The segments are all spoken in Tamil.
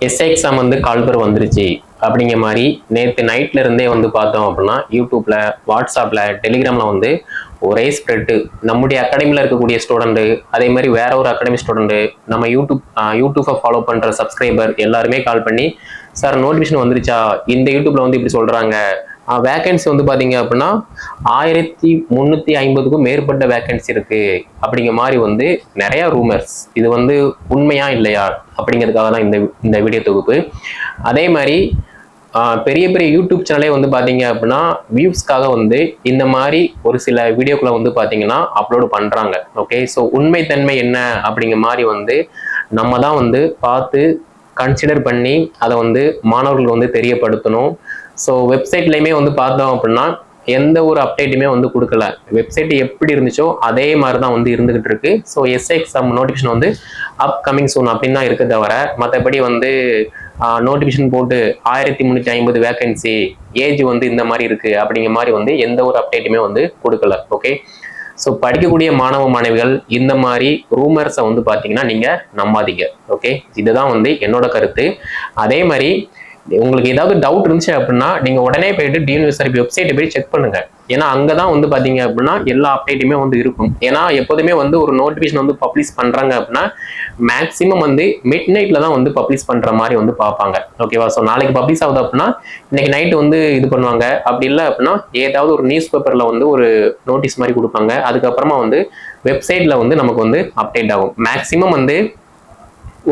எஸ்ஐ எக்ஸாம் வந்து கால்பர் வந்துருச்சு அப்படிங்கிற மாதிரி நேற்று நைட்ல இருந்தே வந்து பார்த்தோம் அப்படின்னா யூடியூப்ல, வாட்ஸ்அப்ல, டெலிகிராம்ல வந்து ஒரே ஸ்ப்ரெட்டு. நம்முடைய அகாடமியில் இருக்கக்கூடிய ஸ்டூடெண்ட், அதே மாதிரி வேற ஒரு அகாடமி ஸ்டூடெண்ட், நம்ம யூடியூப்பை ஃபாலோ பண்ற சப்ஸ்கிரைபர் எல்லாருமே கால் பண்ணி, சார் நோட்டிஃபிகேஷன் வந்துருச்சா, இந்த யூடியூப்ல வந்து இப்படி சொல்றாங்க, வேகன்சி வந்து பாத்தீங்க அப்படின்னா 1350க்கும் மேற்பட்ட வேகன்சி இருக்கு அப்படிங்கிற மாதிரி வந்து நிறைய ரூமர்ஸ். இது வந்து உண்மையா இல்லையா அப்படிங்கிறதுக்காக தான் இந்த வீடியோ தொகுப்பு. அதே மாதிரி பெரிய பெரிய யூடியூப் சேனலே வந்து பாத்தீங்க அப்படின்னா வியூஸ்க்காக வந்து இந்த மாதிரி ஒரு சில வீடியோக்களை வந்து பாத்தீங்கன்னா அப்லோடு பண்றாங்க. ஓகே, ஸோ உண்மைத்தன்மை என்ன அப்படிங்கிற மாதிரி வந்து நம்ம தான் வந்து பார்த்து கன்சிடர் பண்ணி அதை வந்து மாணவர்களுக்கு வந்து தெரியப்படுத்தணும். ஸோ வெப்சைட்லையுமே வந்து பார்த்தோம் அப்படின்னா எந்த ஒரு அப்டேட்டுமே வந்து கொடுக்கல. வெப்சைட் எப்படி இருந்துச்சோ அதே மாதிரி தான் வந்து இருந்துகிட்டு இருக்கு. ஸோ எஸ்ஐ எக்ஸாம் நோட்டிஃபிகேஷன் வந்து அப்கமிங் சூன் அப்படின்னு தான் இருக்க தவிர, மற்றபடி வந்து நோட்டிஃபிகேஷன் போட்டு 1350 வேகன்சி, ஏஜ் வந்து இந்த மாதிரி இருக்கு அப்படிங்கிற மாதிரி வந்து எந்த ஒரு அப்டேட்டுமே வந்து கொடுக்கல. ஓகே, ஸோ படிக்கக்கூடிய மாணவ மாணவிகள் இந்த மாதிரி ரூமர்ஸை வந்து பார்த்தீங்கன்னா நீங்கள் நம்பாதீங்க. ஓகே, இதுதான் வந்து என்னோட கருத்து. அதே மாதிரி உங்களுக்கு ஏதாவது டவுட் இருந்துச்சு அப்படின்னா நீங்கள் உடனே போயிட்டு டிஎன்யூஎஸ்ஆர்பி வெப்சைட்டை போய் செக் பண்ணுங்க. ஏன்னா அங்கே தான் வந்து பார்த்தீங்க அப்படின்னா எல்லா அப்டேட்டுமே வந்து இருக்கும். ஏன்னா எப்போதுமே வந்து ஒரு நோட்டிஃபிகேஷன் வந்து பப்ளிஷ் பண்ணுறாங்க அப்படின்னா மேக்ஸிமம் வந்து மிட் நைட்டில் தான் வந்து பப்ளிஷ் பண்ணுற மாதிரி வந்து பார்ப்பாங்க. ஓகேவா? ஸோ நாளைக்கு பப்ளிஷ் ஆகுது அப்படின்னா இன்னைக்கு நைட்டு வந்து இது பண்ணுவாங்க. அப்படி இல்லை அப்படின்னா ஏதாவது ஒரு நியூஸ் பேப்பரில் வந்து ஒரு நோட்டீஸ் மாதிரி கொடுப்பாங்க. அதுக்கப்புறமா வந்து வெப்சைட்டில் வந்து நமக்கு வந்து அப்டேட் ஆகும். மேக்ஸிமம் வந்து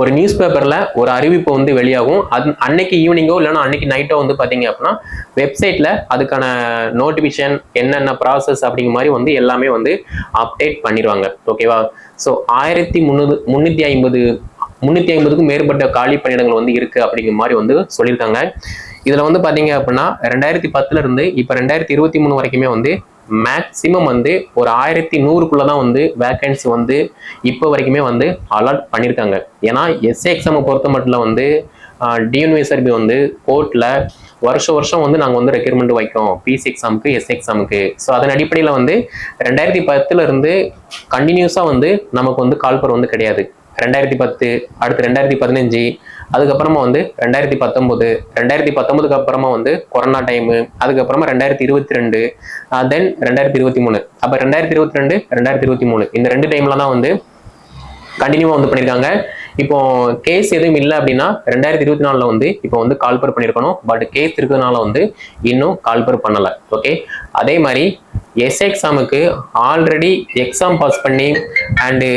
ஒரு நியூஸ் பேப்பர்ல ஒரு அறிவிப்பு வந்து வெளியாகும். அது அன்னைக்கு ஈவினிங்கோ இல்லைன்னா அன்னைக்கு நைட்டோ வந்து பாத்தீங்க அப்படின்னா வெப்சைட்ல அதுக்கான நோட்டிபிகேஷன் என்னென்ன ப்ராசஸ் அப்படிங்கிற மாதிரி வந்து எல்லாமே வந்து அப்டேட் பண்ணிடுவாங்க. ஓகேவா? ஸோ 1350க்கும் மேற்பட்ட காலி பணியிடங்கள் வந்து இருக்கு அப்படிங்கிற மாதிரி வந்து சொல்லியிருக்காங்க. இதுல வந்து பாத்தீங்க அப்படின்னா 2010 இருந்து இப்ப 2023 வரைக்குமே வந்து மேக்சிமம் வந்து ஒரு 1100க்குள்ளதான் வந்து வேகன்சி வந்து இப்போ வரைக்குமே வந்து அலாட் பண்ணியிருக்காங்க. ஏன்னா எஸ்ஏ எக்ஸாமை பொறுத்த மட்டும் வந்து டிஎன்யூஎஸ்ஆர்பி வந்து கோர்ட்ல வருஷம் வந்து நாங்கள் வந்து ரெக்யூர்மெண்ட் வைக்கிறோம் பிசி எக்ஸாமுக்கு, எஸ்ஏ எக்ஸாமுக்கு. ஸோ அதன் அடிப்படையில் வந்து 2010 இருந்து கண்டினியூஸாக வந்து நமக்கு வந்து கால்பர் வந்து கிடையாது. 2010 அடுத்து 2015, அதுக்கப்புறமா வந்து 2019 அப்புறமா வந்து கொரோனா டைமு, அதுக்கப்புறமா 2022, தென் 2023. அப்ப 2022, 2023 இந்த 2 டைம்ல தான் வந்து கண்டினியூவா வந்து பண்ணியிருக்காங்க. இப்போ கேஸ் எதுவும் இல்லை அப்படின்னா 2024 வந்து இப்போ வந்து கால்பர் பண்ணியிருக்கணும். பட் கேஸ் இருக்கிறதுனால வந்து இன்னும் கால்பர் பண்ணலை. ஓகே, அதே மாதிரி எஸ்ஏ எக்ஸாமுக்கு ஆல்ரெடி எக்ஸாம் பாஸ் பண்ணி அண்டு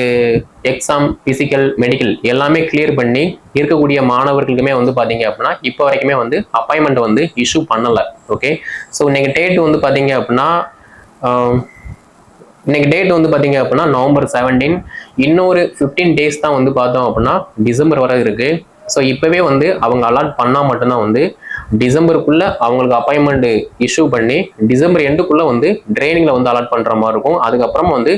எக்ஸாம், பிசிக்கல், மெடிக்கல் எல்லாமே கிளியர் பண்ணி இருக்கக்கூடிய மாணவர்களுக்குமே வந்து பார்த்தீங்க அப்படின்னா இப்போ வரைக்குமே வந்து அப்பாயின்மெண்ட் வந்து இஷ்யூ பண்ணலை. ஓகே, ஸோ இன்னைக்கு டேட் வந்து பார்த்தீங்க அப்படின்னா இன்னைக்கு டேட் வந்து பார்த்தீங்க அப்படின்னா November 17. இன்னொரு 15 டேஸ் தான் வந்து பார்த்தோம் அப்படின்னா டிசம்பர் வரை இருக்கு. ஸோ இப்போவே வந்து அவங்க அலாட் பண்ணால் மட்டும்தான் வந்து டிசம்பருக்குள்ள அவங்களுக்கு அப்பாயின்மெண்ட் இஷ்யூ பண்ணி டிசம்பர் எண்டுக்குள்ள வந்து ட்ரைனிங்ல வந்து அலாட் பண்ற மாதிரி இருக்கும். அதுக்கப்புறமா வந்து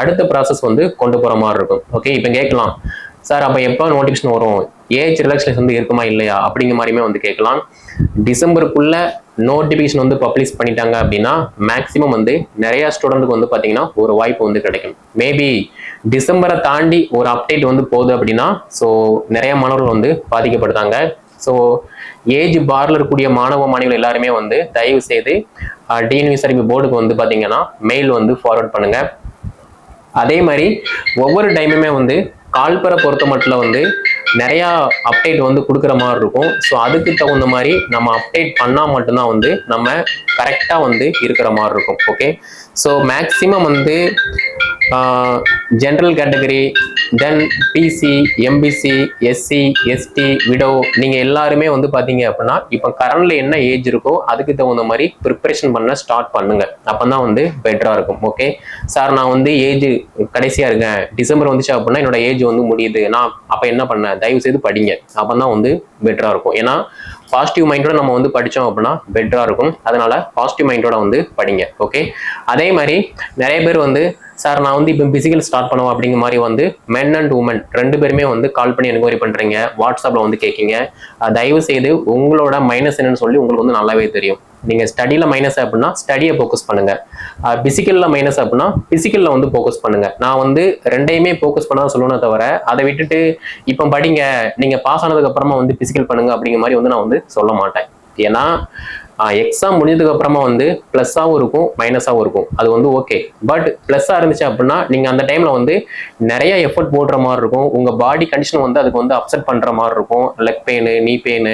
அடுத்த ப்ராசஸ் வந்து கொண்டு போற மாதிரி இருக்கும். ஓகே, இப்போ கேட்கலாம், சார் அப்போ எப்போ நோட்டிஃபிகேஷன் வரும், ஏஜ் ரிலாக்ஸேஷன் வந்து இருக்குமா இல்லையா அப்படிங்கிற மாதிரியுமே வந்து கேட்கலாம். டிசம்பருக்குள்ள நோட்டிஃபிகேஷன் வந்து பப்ளிஷ் பண்ணிட்டாங்க அப்படின்னா மேக்ஸிமம் வந்து நிறைய ஸ்டூடெண்ட்டுக்கு வந்து பார்த்தீங்கன்னா ஒரு வாய்ப்பு வந்து கிடைக்கும். மேபி டிசம்பரை தாண்டி ஒரு அப்டேட் வந்து போகுது அப்படின்னா ஸோ நிறைய மாணவர்கள் வந்து பாதிக்கப்படுத்தாங்க. ஸோ ஏஜ் பார்ல இருக்கக்கூடிய மாணவ மாணவிகள் எல்லாருமே வந்து தயவு செய்து டிஎன்யூஎஸ்ஆர்பி போர்டுக்கு வந்து பார்த்தீங்கன்னா மெயில் வந்து ஃபார்வர்ட் பண்ணுங்க. அதே மாதிரி ஒவ்வொரு டைமுமே வந்து கால்பரை பொறுத்த மட்டும் வந்து நிறையா அப்டேட் வந்து கொடுக்குற மாதிரி இருக்கும். ஸோ அதுக்கு தகுந்த மாதிரி நம்ம அப்டேட் பண்ணால் மட்டும்தான் வந்து நம்ம கரெக்டாக வந்து இருக்கிற மாதிரி இருக்கும். ஓகே, ஸோ மேக்ஸிமம் வந்து general category, then BC, MBC, SC, ST, widow நீங்கள் எல்லாருமே வந்து பார்த்தீங்க அப்படின்னா இப்போ கரண்ட்ல என்ன ஏஜ் இருக்கோ அதுக்கு தகுந்த மாதிரி ப்ரிப்பரேஷன் பண்ண ஸ்டார்ட் பண்ணுங்க. அப்போ தான் வந்து பெட்டராக இருக்கும். ஓகே சார், நான் வந்து ஏஜ் கடைசியாக இருக்கேன், டிசம்பர் வந்துச்சு அப்படின்னா என்னோட ஏஜ் வந்து முடியுது, நான் அப்போ என்ன பண்ணேன், தயவு செய்து படிங்க. அப்போ தான் வந்து பெட்டராக இருக்கும். ஏன்னா பாசிட்டிவ் மைண்டோட நம்ம வந்து படித்தோம் அப்படின்னா பெட்டராக இருக்கும். அதனால பாசிட்டிவ் மைண்டோட வந்து படிங்க. ஓகே, அதே மாதிரி நிறைய பேர் வந்து சார் நான் வந்து இப்போ பிசிக்கல் ஸ்டார்ட் பண்ணுவோம் அப்படிங்கிற மாதிரி வந்து மென் அண்ட் உமன் 2 பேருமே வந்து கால் பண்ணி என்கொயரி பண்ணுறீங்க, வாட்ஸ்அப்பில் வந்து கேட்கீங்க. தயவு செய்து உங்களோட மைனஸ் என்னன்னு சொல்லி உங்களுக்கு வந்து நல்லாவே தெரியும். நீங்கள் ஸ்டடியில் மைனஸ் அப்படின்னா ஸ்டடியை ஃபோக்கஸ் பண்ணுங்கள். பிசிக்கலில் மைனஸ் அப்படின்னா பிசிக்கலில் வந்து ஃபோக்கஸ் பண்ணுங்கள். நான் வந்து ரெண்டையுமே ஃபோக்கஸ் பண்ண சொல்லணும் தவிர அதை விட்டுட்டு இப்போ படிங்க நீங்கள் பாஸ் ஆனதுக்கு அப்புறமா வந்து பிசிக்கல் பண்ணுங்க அப்படிங்கிற மாதிரி வந்து நான் வந்து சொல்ல மாட்டேன். ஏன்னா எக்ஸாம் முடிஞ்சதுக்கு அப்புறமா வந்து ப்ளஸ்ஸாகவும் இருக்கும் மைனஸாகவும் இருக்கும். அது வந்து ஓகே. பட் ப்ளஸ்ஸாக இருந்துச்சு அப்படின்னா நீங்கள் அந்த டைமில் வந்து நிறைய எஃபர்ட் போடுற மாதிரி இருக்கும். உங்கள் பாடி கண்டிஷன் வந்து அதுக்கு வந்து அப்செட் பண்ணுற மாதிரி இருக்கும். லெக் பெயின், நீ பெயின்,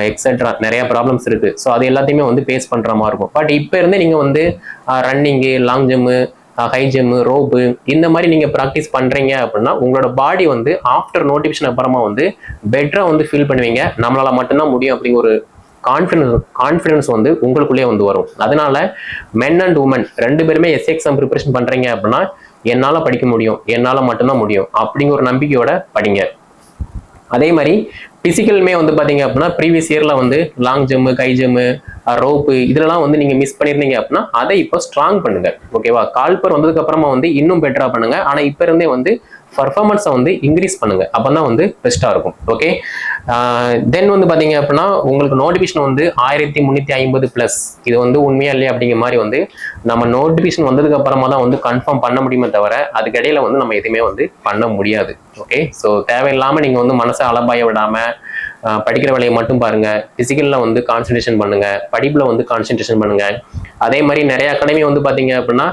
எக்ஸெட்ரா நிறைய ப்ராப்ளம்ஸ் இருக்குது. ஸோ அது எல்லாத்தையுமே வந்து ஃபேஸ் பண்ணுற மாதிரி இருக்கும். பட் இப்போ இருந்தே நீங்கள் வந்து running, long jump, high jump, rope இந்த மாதிரி நீங்கள் ப்ராக்டிஸ் பண்ணுறீங்க அப்படின்னா உங்களோட பாடி வந்து ஆஃப்டர் நோட்டிஃபிகேஷன் அப்புறமா வந்து பெட்டராக வந்து ஃபீல் பண்ணுவீங்க. நம்மளால் மட்டும்தான் முடியும் அப்படிங்கிற ஒரு கான்ஃபிடன்ஸ் வந்து உங்களுக்குள்ளேயே வந்து வரும். அதனால மென் அண்ட் உமன் ரெண்டு பேருமே எஸ்ஏ எக்ஸாம் ப்ரிப்பரேஷன் பண்றீங்க அப்படின்னா என்னால் படிக்க முடியும், என்னால் மட்டும்தான் முடியும் அப்படிங்கிற ஒரு நம்பிக்கையோட படிங்க. அதே மாதிரி பிசிக்கலுமே வந்து பார்த்தீங்க அப்படின்னா ப்ரீவியஸ் இயரில் வந்து லாங் ஜம்ப், கை ஜம்ப், ரோப்பு இதெல்லாம் வந்து நீங்கள் மிஸ் பண்ணியிருந்தீங்க அப்படின்னா அதை இப்போ ஸ்ட்ராங் பண்ணுங்க. ஓகேவா? கால்பர் வந்ததுக்கு அப்புறமா வந்து இன்னும் பெட்டரா பண்ணுங்க. ஆனால் இப்போ இருந்தே வந்து பர்ஃபார்மன்ஸை வந்து இன்க்ரீஸ் பண்ணுங்க. அப்போ தான் வந்து பெஸ்ட்டாக இருக்கும். ஓகே. தென் வந்து பார்த்தீங்க அப்படின்னா உங்களுக்கு நோட்டிஃபிகேஷன் வந்து 1350+. இது வந்து உண்மையா இல்லையா அப்படிங்கிற மாதிரி வந்து நம்ம நோட்டிஃபிகேஷன் வந்ததுக்கு அப்புறமா தான் வந்து கன்ஃபார்ம் பண்ண முடியுமே தவிர அதுக்கு இடையில வந்து நம்ம எதுவுமே வந்து பண்ண முடியாது. ஓகே. ஸோ தேவையில்லாமல் நீங்கள் வந்து மனசை அலபாய விடாமல் படிக்கிற வேலையை மட்டும் பாருங்க. பிசிக்கலில் வந்து கான்சன்ட்ரேஷன் பண்ணுங்க, படிப்பில் வந்து கான்சன்ட்ரேஷன் பண்ணுங்க. அதே மாதிரி நிறைய அகாடமி வந்து பார்த்தீங்க அப்படின்னா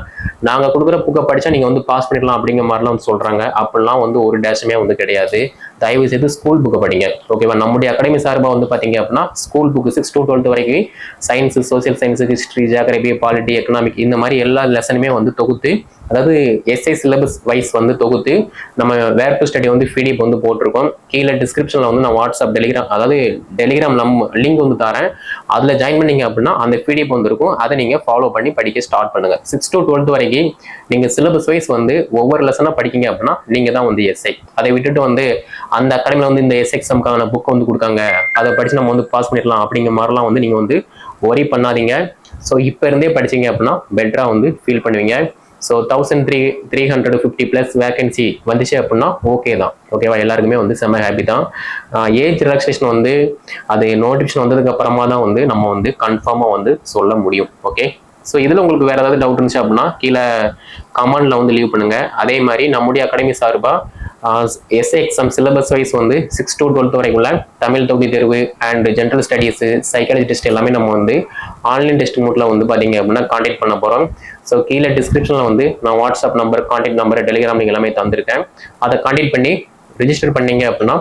நாங்கள் கொடுக்குற புக்கை படித்தா நீங்கள் வந்து பாஸ் பண்ணிடலாம் அப்படிங்கிற மாதிரிலாம் வந்து சொல்கிறாங்க. அப்படிலாம் வந்து ஒரு டேஷுமே வந்து கிடையாது. தயவு செய்து ஸ்கூல் புக்கை படிங்க. ஓகேவா? நம்முடைய அகாடமி சார்பாக வந்து பார்த்தீங்க அப்படின்னா ஸ்கூல் புக்கு 6 to 12 வரைக்கும் science, social science, history, geography, polity, economic இந்த மாதிரி எல்லா லெசனுமே வந்து தொகுத்து, அதாவது எஸ்ஐ சிலபஸ் வைஸ் வந்து தொகுத்து நம்ம வேர் டு ஸ்டடி வந்து பிடிஎஃப் வந்து போட்டிருக்கோம். கீழே டிஸ்கிரிப்ஷனில் வந்து நான் வாட்ஸ்அப், டெலிகிராம், அதாவது டெலிகிராம் லிங்க் வந்து தரேன். அதில் ஜாயின் பண்ணீங்க அப்படின்னா அந்த பிடிஎஃப் வந்து இருக்கும். அதை நீங்கள் ஃபாலோ பண்ணி படிக்க ஸ்டார்ட் பண்ணுங்க. 6 to 12 வரைக்கும் நீங்கள் சிலபஸ் வைஸ் வந்து ஒவ்வொரு லெசனாக படிக்கிங்க அப்படின்னா நீங்கள் தான் வந்து எஸ்ஐ. அதை விட்டுட்டு வந்து அந்த அகாடமியில் வந்து இந்த எஸ்ஐ எக்ஸாமுக்கான புக் வந்து கொடுக்காங்க, அதை படித்து நம்ம வந்து பாஸ் பண்ணிடலாம் அப்படிங்கிற மாதிரிலாம் வந்து நீங்கள் வந்து ஒரி பண்ணாதீங்க. ஸோ இப்போ இருந்தே படிச்சிங்க அப்படின்னா பெட்டராக வந்து ஃபீல் பண்ணுவீங்க. ஸோ 1350+ வேகன்சி வந்துச்சு அப்படின்னா ஓகே தான். ஓகேவா? எல்லாருக்குமே வந்து செம்ம ஹாப்பி தான். ஏஜ் ரிலாக்ஸேஷன் வந்து அது நோட்டிஃபிகேஷன் வந்ததுக்கு அப்புறமா தான் வந்து நம்ம வந்து கன்ஃபார்மாக வந்து சொல்ல முடியும். ஓகே. ஸோ இதில் உங்களுக்கு வேறு ஏதாவது டவுட் இருந்துச்சு அப்படின்னா கீழே கமெண்டில் வந்து லீவ் பண்ணுங்கள். அதே மாதிரி நம்முடைய அகாடமி சார்பாக எஸ்ஏ எக்ஸாம் சிலபஸ் வைஸ் வந்து 6 to 12 வரைக்குள்ள தமிழ் தொகுதி தேர்வு and general studies, psychology test எல்லாமே நம்ம வந்து ஆன்லைன் டெஸ்ட் மூட்டில் வந்து பார்த்தீங்க அப்படின்னா கான்டாக்ட் பண்ண போகிறோம். ஸோ கீழே டிஸ்கிரிப்ஷனில் வந்து நான் WhatsApp number, contact number, Telegram எல்லாமே தந்திருக்கேன். அதை கான்டாக்ட் பண்ணி ரிஜிஸ்டர் பண்ணீங்க அப்படின்னா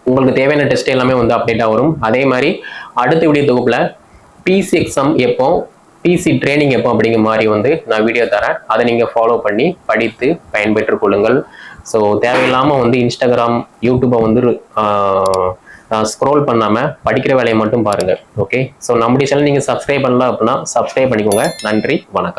உங்களுக்கு தேவையான டெஸ்ட் எல்லாமே வந்து அப்டேட்டாக வரும். அதே மாதிரி அடுத்த வீடியோ தொகுப்பில் பிசி எக்ஸாம் எப்போ, பிசி ட்ரைனிங் எப்போ அப்படிங்கிற மாதிரி வந்து நான் வீடியோ தரேன். அதை நீங்கள் ஃபாலோ பண்ணி படித்து பயன்பெற்றுக் கொள்ளுங்கள். ஸோ தேவையில்லாமல் வந்து இன்ஸ்டாகிராம், யூடியூப்பை வந்து ஸ்க்ரோல் பண்ணாமல் படிக்கிற வேலையை மட்டும் பாருங்கள். ஓகே. ஸோ நம்முடைய சேனல் நீங்கள் சப்ஸ்கிரைப் பண்ணலாம் அப்படின்னா சப்ஸ்கிரைப் பண்ணிக்கோங்க. நன்றி, வணக்கம்.